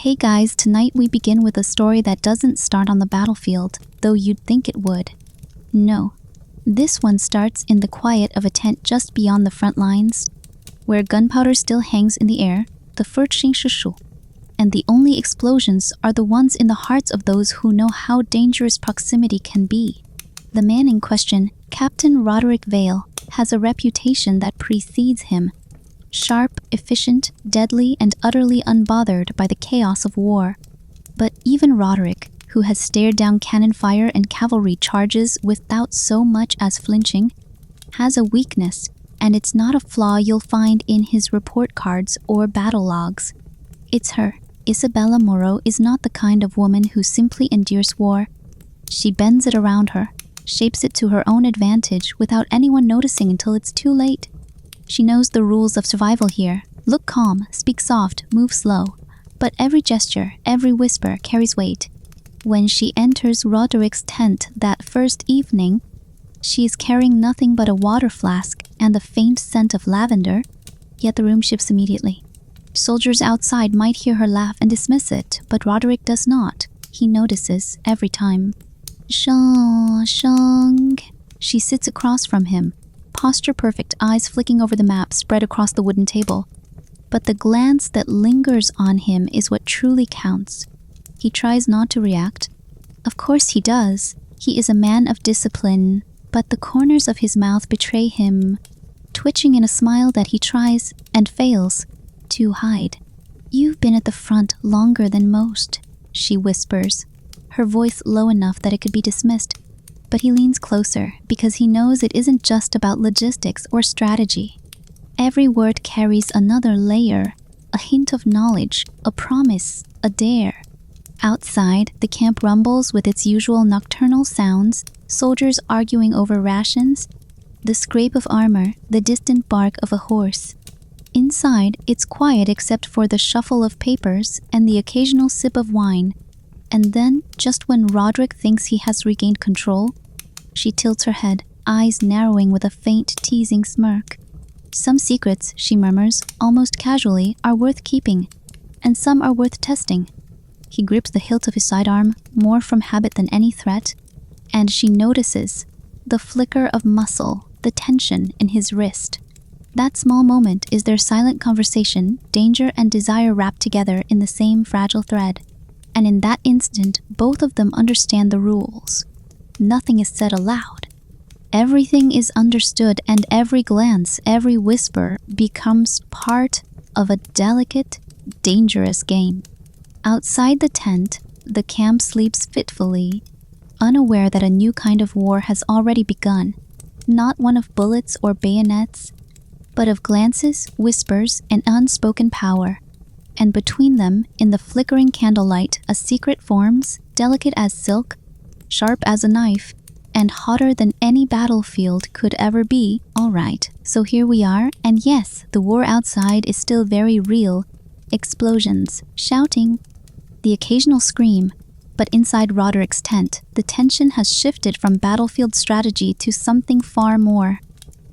Hey guys, tonight we begin with a story that doesn't start on the battlefield, though you'd think it would. No, this one starts in the quiet of a tent just beyond the front lines, where gunpowder still hangs in the air, the Shu, and the only explosions are the ones in the hearts of those who know how dangerous proximity can be. The man in question, Captain Roderick Vale, has a reputation that precedes him. Sharp, efficient, deadly, and utterly unbothered by the chaos of war. But even Roderick, who has stared down cannon fire and cavalry charges without so much as flinching, has a weakness, and it's not a flaw you'll find in his report cards or battle logs. It's her. Isabella Moreau is not the kind of woman who simply endures war. She bends it around her, shapes it to her own advantage without anyone noticing until it's too late. She knows the rules of survival here. Look calm, speak soft, move slow. But every gesture, every whisper carries weight. When she enters Roderick's tent that first evening, she is carrying nothing but a water flask and the faint scent of lavender, yet the room shifts immediately. Soldiers outside might hear her laugh and dismiss it, but Roderick does not. He notices every time. Shang. She sits across from him. Posture perfect, eyes flicking over the map spread across the wooden table. But the glance that lingers on him is what truly counts. He tries not to react. Of course he does. He is a man of discipline, but the corners of his mouth betray him, twitching in a smile that he tries, and fails, to hide. "You've been at the front longer than most," she whispers, her voice low enough that it could be dismissed. But he leans closer because he knows it isn't just about logistics or strategy. Every word carries another layer, a hint of knowledge, a promise, a dare. Outside, the camp rumbles with its usual nocturnal sounds, soldiers arguing over rations, the scrape of armor, the distant bark of a horse. Inside, it's quiet except for the shuffle of papers and the occasional sip of wine. And then, just when Roderick thinks he has regained control, she tilts her head, eyes narrowing with a faint, teasing smirk. "Some secrets," she murmurs, almost casually, "are worth keeping, and some are worth testing." He grips the hilt of his sidearm, more from habit than any threat, and she notices the flicker of muscle, the tension in his wrist. That small moment is their silent conversation, danger and desire wrapped together in the same fragile thread. And in that instant, both of them understand the rules. Nothing is said aloud. Everything is understood, and every glance, every whisper becomes part of a delicate, dangerous game. Outside the tent, the camp sleeps fitfully, unaware that a new kind of war has already begun, not one of bullets or bayonets, but of glances, whispers, and unspoken power. And between them, in the flickering candlelight, a secret forms, delicate as silk, sharp as a knife, and hotter than any battlefield could ever be. All right, so here we are, and yes, the war outside is still very real. Explosions, shouting, the occasional scream. But inside Roderick's tent, the tension has shifted from battlefield strategy to something far more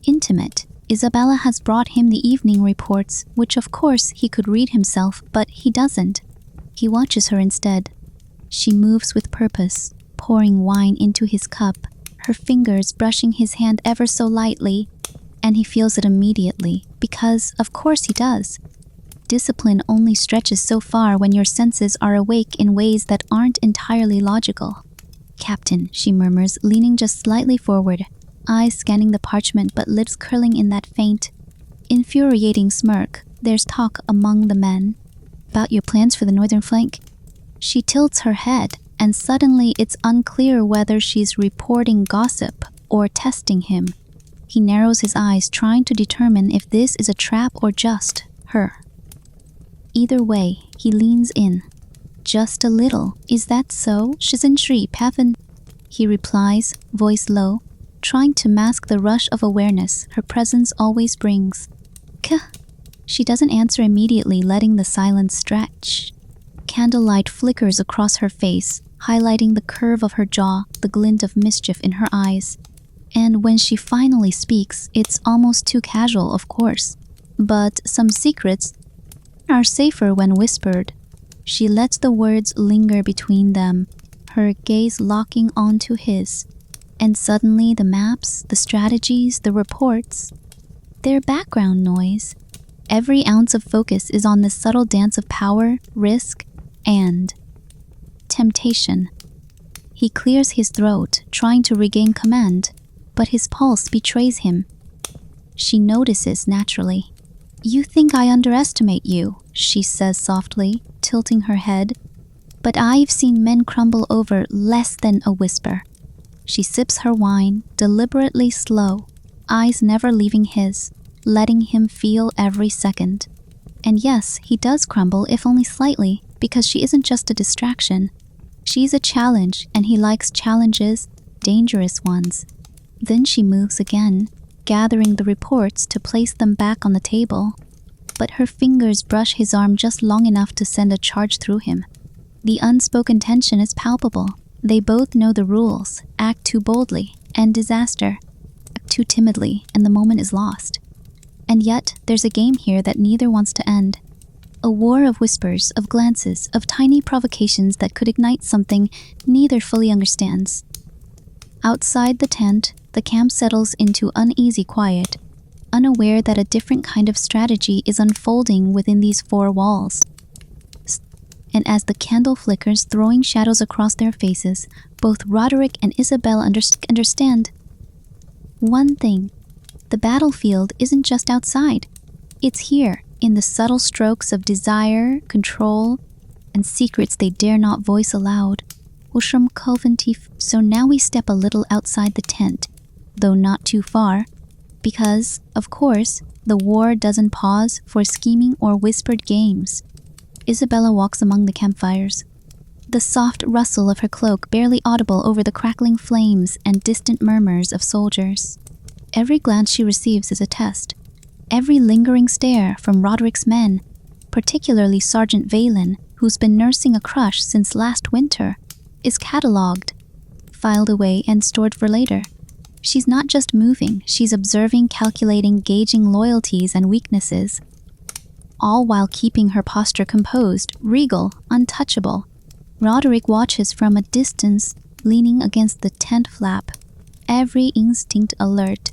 intimate. Isabella has brought him the evening reports, which of course he could read himself, but he doesn't. He watches her instead. She moves with purpose, pouring wine into his cup, her fingers brushing his hand ever so lightly, and he feels it immediately, because of course he does. Discipline only stretches so far when your senses are awake in ways that aren't entirely logical. "Captain," she murmurs, leaning just slightly forward, eyes scanning the parchment but lips curling in that faint, infuriating smirk. "There's talk among the men about your plans for the northern flank." She tilts her head, and suddenly it's unclear whether she's reporting gossip or testing him. He narrows his eyes, trying to determine if this is a trap or just her. Either way, he leans in. "Just a little. Is that so? 是Pavin," he replies, voice low, trying to mask the rush of awareness her presence always brings. "K." She doesn't answer immediately, letting the silence stretch. Candlelight flickers across her face, highlighting the curve of her jaw, the glint of mischief in her eyes. And when she finally speaks, it's almost too casual, of course. But some secrets are safer when whispered. She lets the words linger between them, her gaze locking onto his. And suddenly the maps, the strategies, the reports, they're background noise. Every ounce of focus is on this subtle dance of power, risk, and temptation. He clears his throat, trying to regain command, but his pulse betrays him. She notices naturally. "You think I underestimate you," she says softly, tilting her head. "But I've seen men crumble over less than a whisper." She sips her wine, deliberately slow, eyes never leaving his, letting him feel every second. And yes, he does crumble, if only slightly, because she isn't just a distraction. She's a challenge, and he likes challenges, dangerous ones. Then she moves again, gathering the reports to place them back on the table. But her fingers brush his arm just long enough to send a charge through him. The unspoken tension is palpable. They both know the rules: act too boldly, and disaster. Act too timidly, and the moment is lost. And yet, there's a game here that neither wants to end. A war of whispers, of glances, of tiny provocations that could ignite something neither fully understands. Outside the tent, the camp settles into uneasy quiet, unaware that a different kind of strategy is unfolding within these four walls. And as the candle flickers, throwing shadows across their faces, both Roderick and Isabella understand one thing. The battlefield isn't just outside. It's here, in the subtle strokes of desire, control, and secrets they dare not voice aloud. So now we step a little outside the tent, though not too far, because, of course, the war doesn't pause for scheming or whispered games. Isabella walks among the campfires, the soft rustle of her cloak barely audible over the crackling flames and distant murmurs of soldiers. Every glance she receives is a test. Every lingering stare from Roderick's men, particularly Sergeant Valen, who's been nursing a crush since last winter, is catalogued, filed away, and stored for later. She's not just moving, she's observing, calculating, gauging loyalties and weaknesses, all while keeping her posture composed, regal, untouchable. Roderick watches from a distance, leaning against the tent flap, every instinct alert.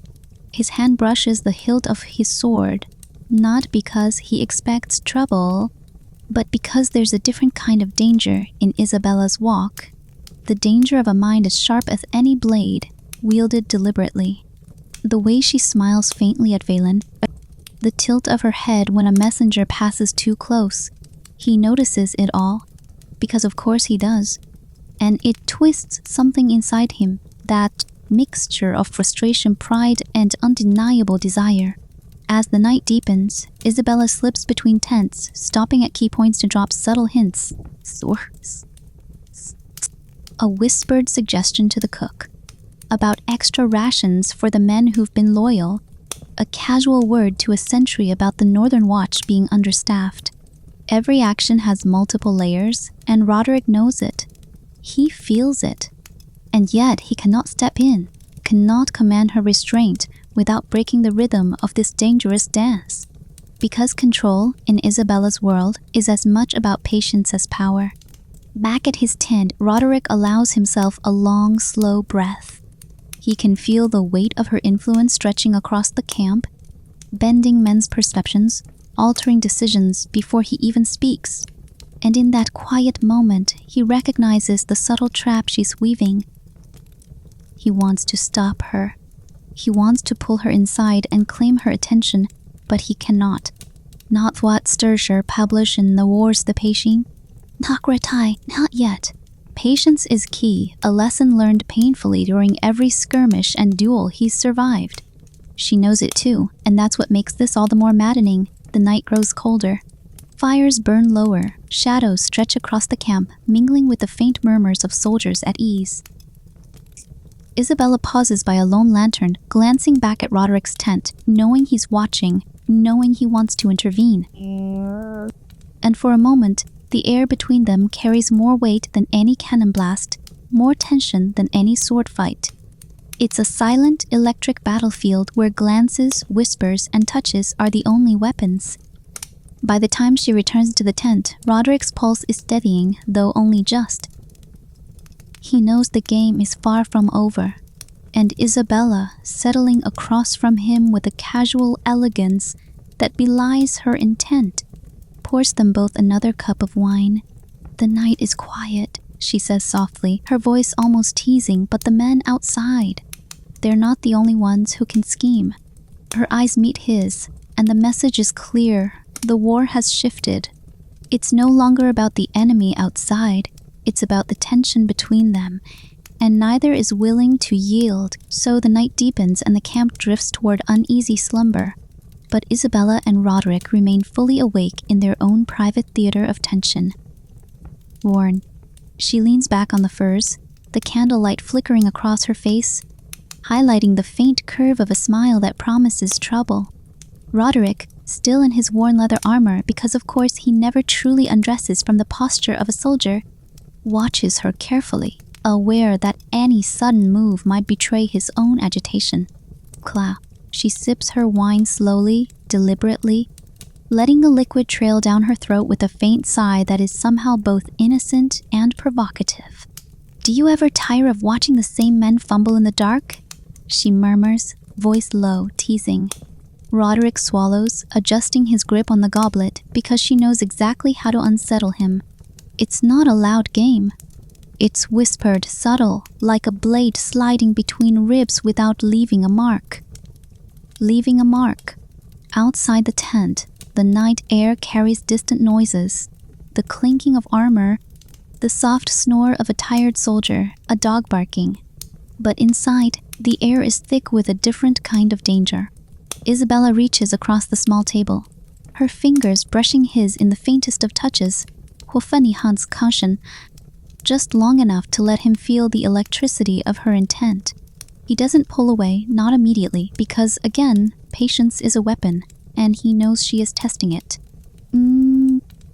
His hand brushes the hilt of his sword, not because he expects trouble, but because there's a different kind of danger in Isabella's walk. The danger of a mind as sharp as any blade, wielded deliberately. The way she smiles faintly at Valen, the tilt of her head when a messenger passes too close. He notices it all, because of course he does, and it twists something inside him, that mixture of frustration, pride, and undeniable desire. As the night deepens, Isabella slips between tents, stopping at key points to drop subtle hints. A whispered suggestion to the cook about extra rations for the men who've been loyal, a casual word to a sentry about the Northern Watch being understaffed. Every action has multiple layers, and Roderick knows it. He feels it. And yet he cannot step in, cannot command her restraint without breaking the rhythm of this dangerous dance. Because control, in Isabella's world, is as much about patience as power. Back at his tent, Roderick allows himself a long, slow breath. He can feel the weight of her influence stretching across the camp, bending men's perceptions, altering decisions before he even speaks. And in that quiet moment, he recognizes the subtle trap she's weaving. He wants to stop her. He wants to pull her inside and claim her attention, but he cannot. Not what Sturger published in The Wars the Pacing. Not Gratai, not yet. Patience is key, a lesson learned painfully during every skirmish and duel he's survived. She knows it too, and that's what makes this all the more maddening. The night grows colder. Fires burn lower, shadows stretch across the camp, mingling with the faint murmurs of soldiers at ease. Isabella pauses by a lone lantern, glancing back at Roderick's tent, knowing he's watching, knowing he wants to intervene. And for a moment, the air between them carries more weight than any cannon blast, more tension than any sword fight. It's a silent, electric battlefield where glances, whispers, and touches are the only weapons. By the time she returns to the tent, Roderick's pulse is steadying, though only just. He knows the game is far from over, and Isabella, settling across from him with a casual elegance that belies her intent, pours them both another cup of wine. "The night is quiet," she says softly, her voice almost teasing, "but the men outside, they're not the only ones who can scheme." Her eyes meet his, and the message is clear. The war has shifted. It's no longer about the enemy outside, it's about the tension between them, and neither is willing to yield. So the night deepens and the camp drifts toward uneasy slumber. But Isabella and Roderick remain fully awake in their own private theater of tension. Worn, she leans back on the furs, the candlelight flickering across her face, highlighting the faint curve of a smile that promises trouble. Roderick, still in his worn leather armor, because of course he never truly undresses from the posture of a soldier, watches her carefully, aware that any sudden move might betray his own agitation. Cla. She sips her wine slowly, deliberately, letting the liquid trail down her throat with a faint sigh that is somehow both innocent and provocative. "Do you ever tire of watching the same men fumble in the dark?" she murmurs, voice low, teasing. Roderick swallows, adjusting his grip on the goblet because she knows exactly how to unsettle him. It's not a loud game. It's whispered, subtle, like a blade sliding between ribs without leaving a mark. Leaving a mark. Outside the tent, the night air carries distant noises, the clinking of armor, the soft snore of a tired soldier, a dog barking. But inside, the air is thick with a different kind of danger. Isabella reaches across the small table, her fingers brushing his in the faintest of touches, Hofeni Hans caution, just long enough to let him feel the electricity of her intent. He doesn't pull away, not immediately, because, again, patience is a weapon, and he knows she is testing it.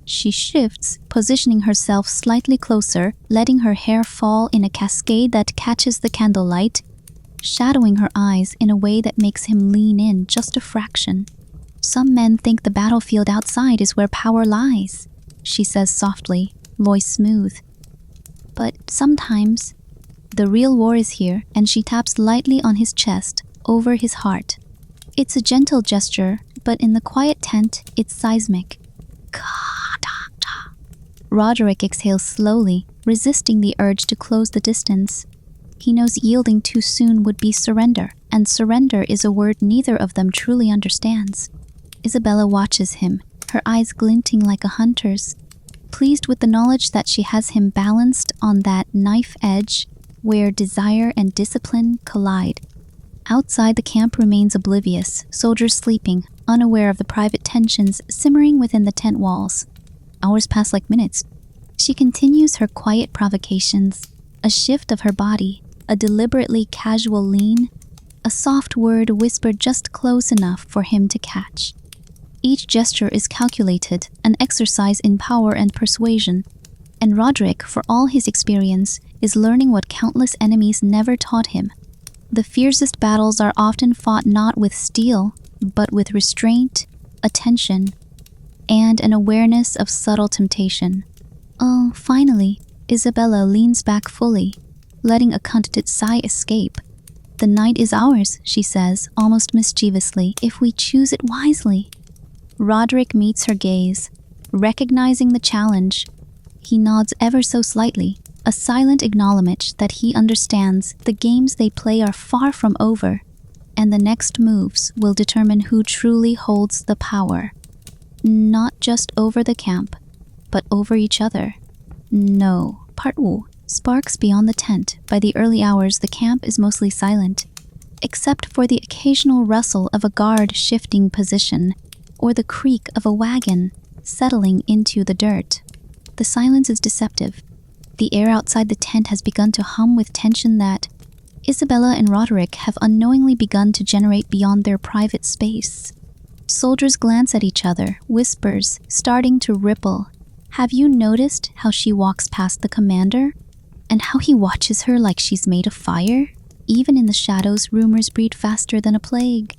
She shifts, positioning herself slightly closer, letting her hair fall in a cascade that catches the candlelight, shadowing her eyes in a way that makes him lean in just a fraction. "Some men think the battlefield outside is where power lies," she says softly, voice smooth. "But sometimes the real war is here," and she taps lightly on his chest, over his heart. It's a gentle gesture, but in the quiet tent, it's seismic. Roderick exhales slowly, resisting the urge to close the distance. He knows yielding too soon would be surrender, and surrender is a word neither of them truly understands. Isabella watches him, her eyes glinting like a hunter's, pleased with the knowledge that she has him balanced on that knife edge where desire and discipline collide. Outside, the camp remains oblivious, soldiers sleeping, unaware of the private tensions simmering within the tent walls. Hours pass like minutes. She continues her quiet provocations, a shift of her body, a deliberately casual lean, a soft word whispered just close enough for him to catch. Each gesture is calculated, an exercise in power and persuasion, and Roderick, for all his experience, is learning what countless enemies never taught him. The fiercest battles are often fought not with steel, but with restraint, attention, and an awareness of subtle temptation. Oh, finally, Isabella leans back fully, letting a contented sigh escape. "The night is ours," she says, almost mischievously, "if we choose it wisely." Roderick meets her gaze, recognizing the challenge. He nods ever so slightly, a silent acknowledgement that he understands the games they play are far from over, and the next moves will determine who truly holds the power. Not just over the camp, but over each other. No. Part Wu. Sparks beyond the tent. By the early hours, the camp is mostly silent, except for the occasional rustle of a guard shifting position, or the creak of a wagon settling into the dirt. The silence is deceptive. The air outside the tent has begun to hum with tension that Isabella and Roderick have unknowingly begun to generate beyond their private space. Soldiers glance at each other, whispers starting to ripple. Have you noticed how she walks past the commander? And how he watches her like she's made of fire? Even in the shadows, rumors breed faster than a plague.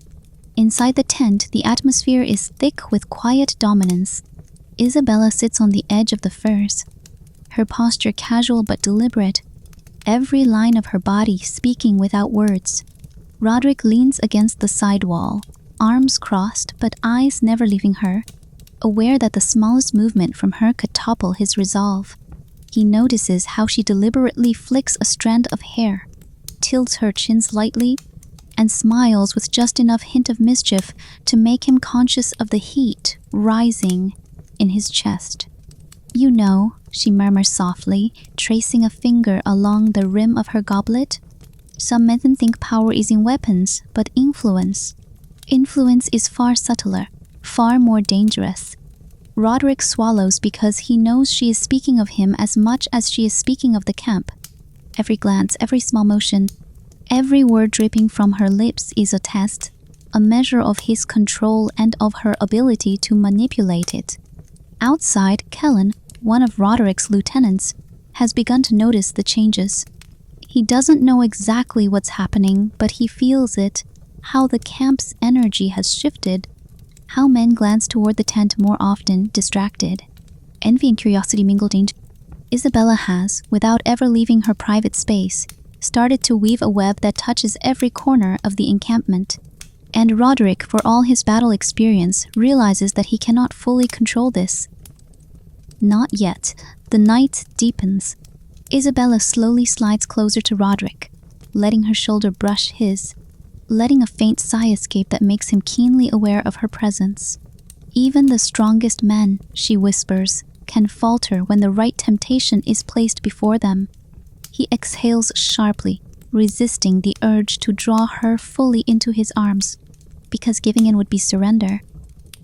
Inside the tent, the atmosphere is thick with quiet dominance. Isabella sits on the edge of the furs, her posture casual but deliberate, every line of her body speaking without words. Roderick leans against the side wall, arms crossed but eyes never leaving her, aware that the smallest movement from her could topple his resolve. He notices how she deliberately flicks a strand of hair, tilts her chin slightly, and smiles with just enough hint of mischief to make him conscious of the heat rising in his chest. "You know," she murmurs softly, tracing a finger along the rim of her goblet, "some men think power is in weapons, but influence is far subtler, far more dangerous." Roderick swallows because he knows she is speaking of him as much as she is speaking of the camp. Every glance, every small motion, every word dripping from her lips is a test, a measure of his control and of her ability to manipulate it. Outside, Kellen, one of Roderick's lieutenants, has begun to notice the changes. He doesn't know exactly what's happening, but he feels it, how the camp's energy has shifted, how men glance toward the tent more often, distracted. Envy and curiosity mingled in. Isabella has, without ever leaving her private space, started to weave a web that touches every corner of the encampment. And Roderick, for all his battle experience, realizes that he cannot fully control this. Not yet. The night deepens. Isabella slowly slides closer to Roderick, letting her shoulder brush his, letting a faint sigh escape that makes him keenly aware of her presence. "Even the strongest men," she whispers, "can falter when the right temptation is placed before them." He exhales sharply, resisting the urge to draw her fully into his arms, because giving in would be surrender.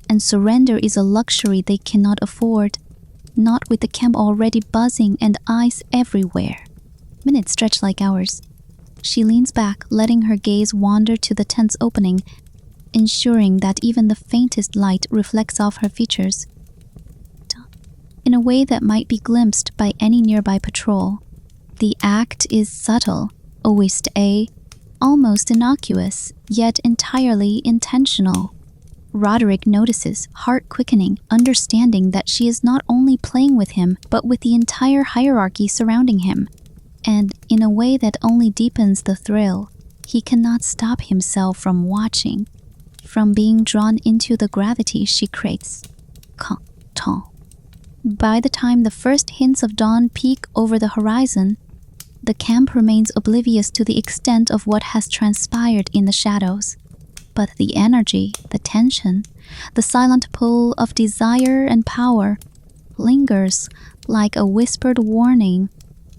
And surrender is a luxury they cannot afford, not with the camp already buzzing and eyes everywhere. Minutes stretch like hours. She leans back, letting her gaze wander to the tent's opening, ensuring that even the faintest light reflects off her features, in a way that might be glimpsed by any nearby patrol. The act is subtle, almost innocuous, yet entirely intentional. Roderick notices, heart quickening, understanding that she is not only playing with him, but with the entire hierarchy surrounding him. And in a way that only deepens the thrill, he cannot stop himself from watching, from being drawn into the gravity she creates. By the time the first hints of dawn peek over the horizon, the camp remains oblivious to the extent of what has transpired in the shadows. But the energy, the tension, the silent pull of desire and power lingers like a whispered warning.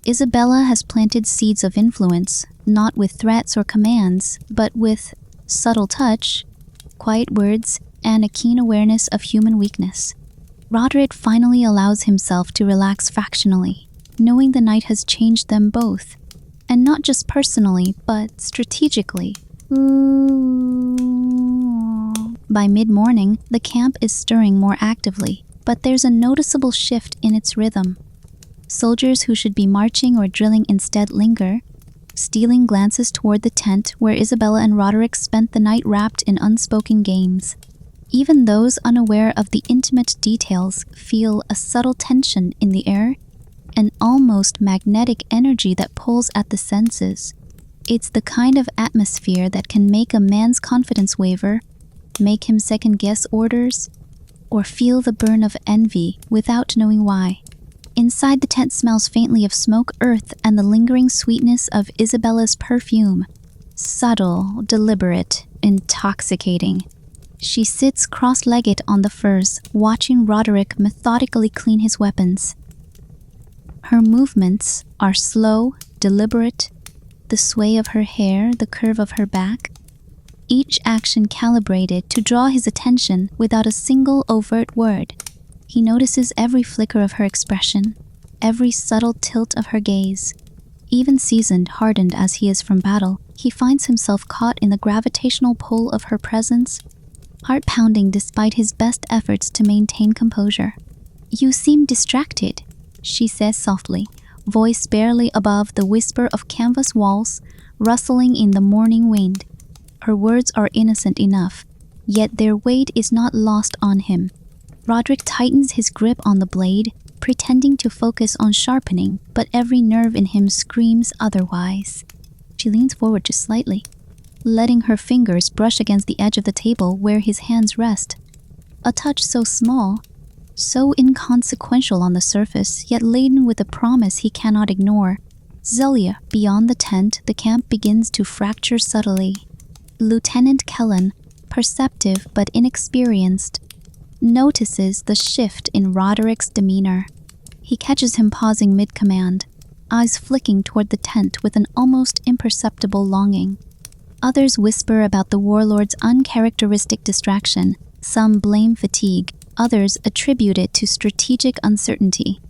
Isabella has planted seeds of influence, not with threats or commands, but with subtle touch, quiet words, and a keen awareness of human weakness. Roderick finally allows himself to relax fractionally, knowing the night has changed them both, and not just personally, but strategically. By mid-morning, the camp is stirring more actively, but there's a noticeable shift in its rhythm. Soldiers who should be marching or drilling instead linger, stealing glances toward the tent where Isabella and Roderick spent the night wrapped in unspoken games. Even those unaware of the intimate details feel a subtle tension in the air, an almost magnetic energy that pulls at the senses. It's the kind of atmosphere that can make a man's confidence waver, make him second-guess orders, or feel the burn of envy without knowing why. Inside, the tent smells faintly of smoke, earth, and the lingering sweetness of Isabella's perfume. Subtle, deliberate, intoxicating. She sits cross-legged on the furs, watching Roderick methodically clean his weapons. Her movements are slow, deliberate, the sway of her hair, the curve of her back, each action calibrated to draw his attention without a single overt word. He notices every flicker of her expression, every subtle tilt of her gaze. Even seasoned, hardened as he is from battle, he finds himself caught in the gravitational pull of her presence, heart pounding despite his best efforts to maintain composure. "You seem distracted," she says softly, voice barely above the whisper of canvas walls rustling in the morning wind. Her words are innocent enough, Yet their weight is not lost on him. Roderick tightens his grip on the blade, pretending to focus on sharpening, but every nerve in him screams otherwise. She leans forward just slightly, letting her fingers brush against the edge of the table where his hands rest. A touch so small, so inconsequential on the surface, yet laden with a promise he cannot ignore. Zelia, beyond the tent, the camp begins to fracture subtly. Lieutenant Kellen, perceptive but inexperienced, notices the shift in Roderick's demeanor. He catches him pausing mid-command, eyes flicking toward the tent with an almost imperceptible longing. Others whisper about the warlord's uncharacteristic distraction. Some blame fatigue, others attribute it to strategic uncertainty.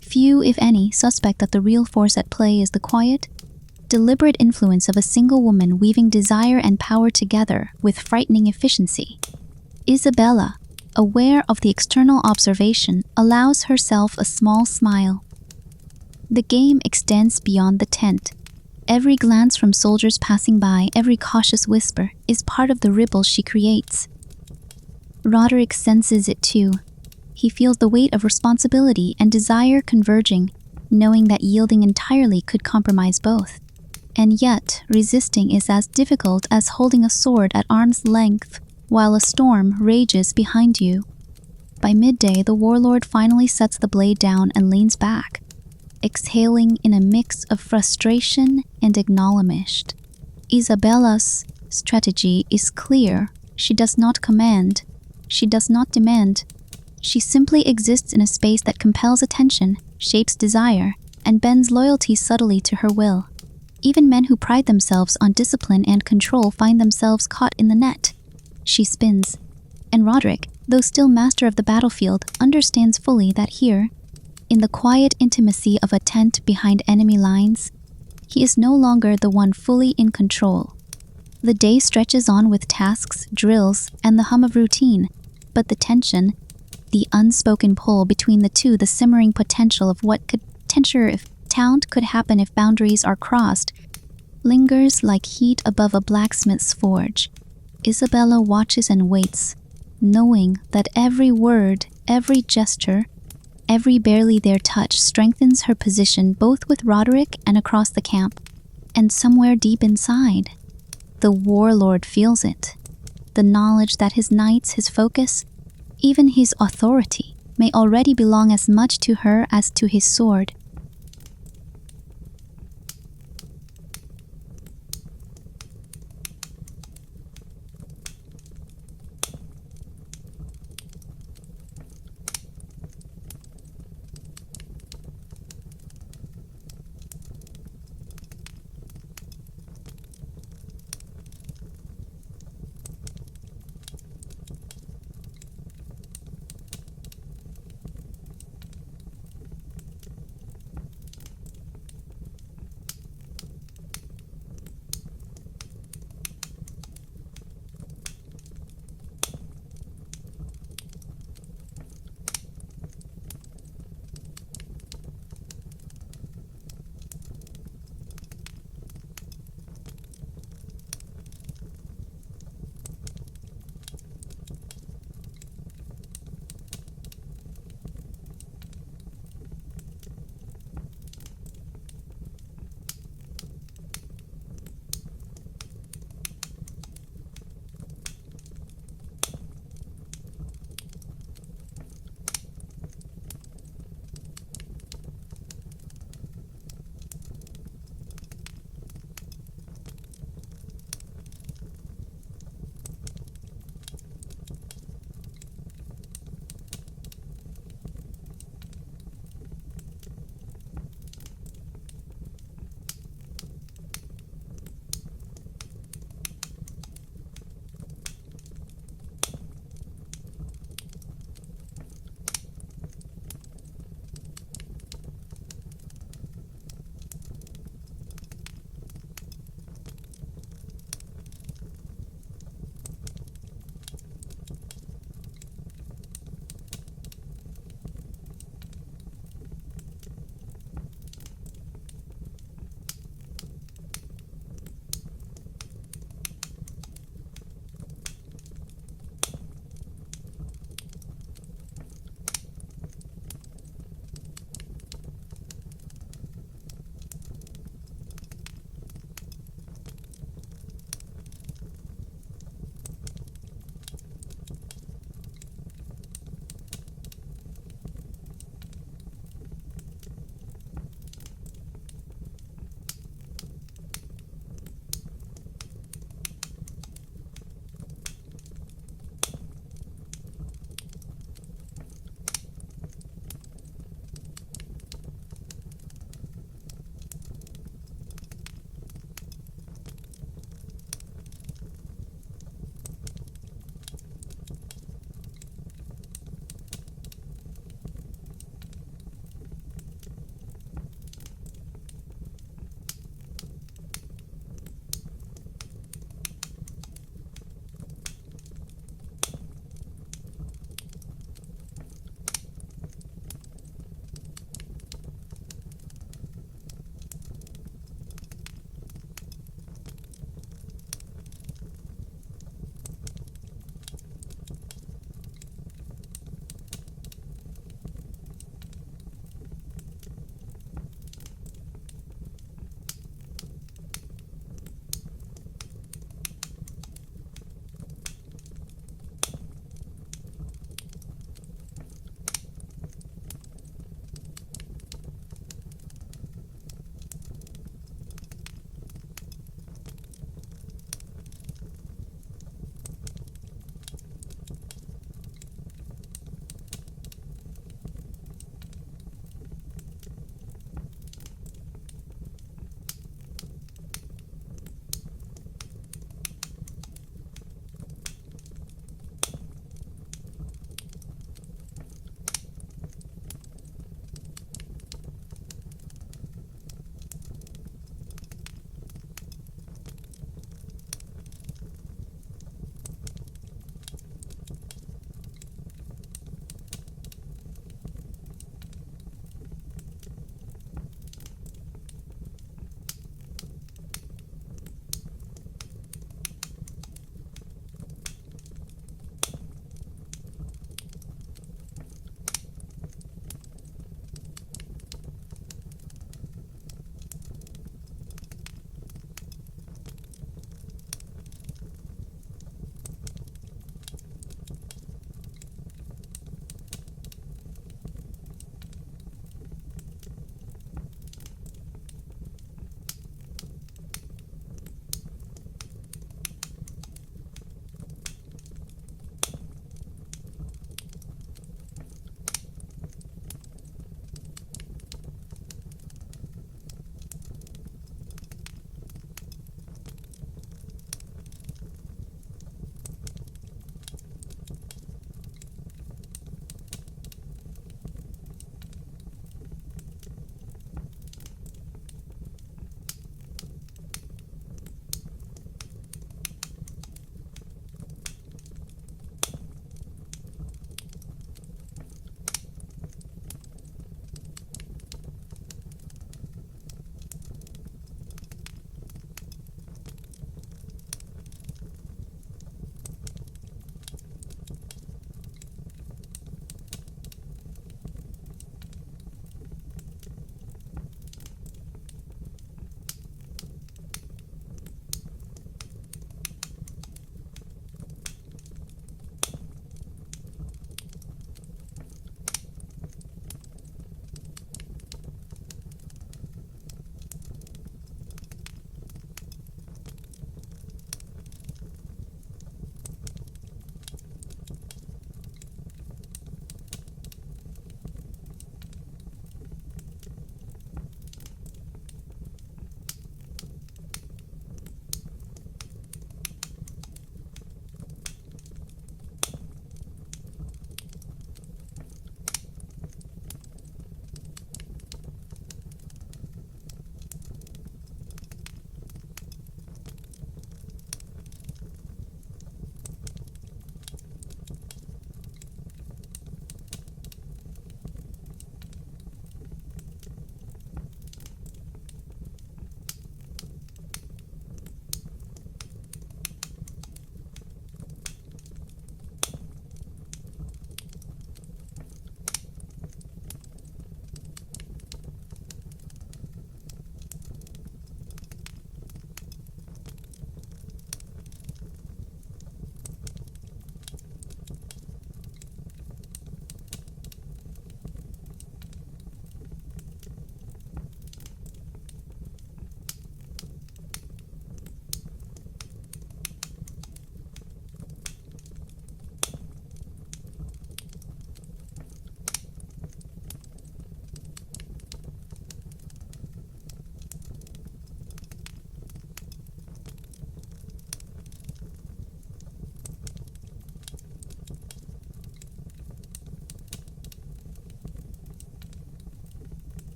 Few, if any, suspect that the real force at play is the quiet, deliberate influence of a single woman weaving desire and power together with frightening efficiency. Isabella, aware of the external observation, allows herself a small smile. The game extends beyond the tent. Every glance from soldiers passing by, every cautious whisper, is part of the ripple she creates. Roderick senses it too. He feels the weight of responsibility and desire converging, knowing that yielding entirely could compromise both. And yet, resisting is as difficult as holding a sword at arm's length while a storm rages behind you. By midday, the warlord finally sets the blade down and leans back, exhaling in a mix of frustration and acknowledgement. Isabella's strategy is clear. She does not command. She does not demand. She simply exists in a space that compels attention, shapes desire, and bends loyalty subtly to her will. Even men who pride themselves on discipline and control find themselves caught in the net. She spins. And Roderick, though still master of the battlefield, understands fully that here, in the quiet intimacy of a tent behind enemy lines, he is no longer the one fully in control. The day stretches on with tasks, drills, and the hum of routine, but the tension, the unspoken pull between the two, the simmering potential of what could could happen if boundaries are crossed, lingers like heat above a blacksmith's forge. Isabella watches and waits, knowing that every word, every gesture, every barely there touch strengthens her position both with Roderick and across the camp. And somewhere deep inside, the warlord feels it. The knowledge that his knights, his focus, even his authority, may already belong as much to her as to his sword.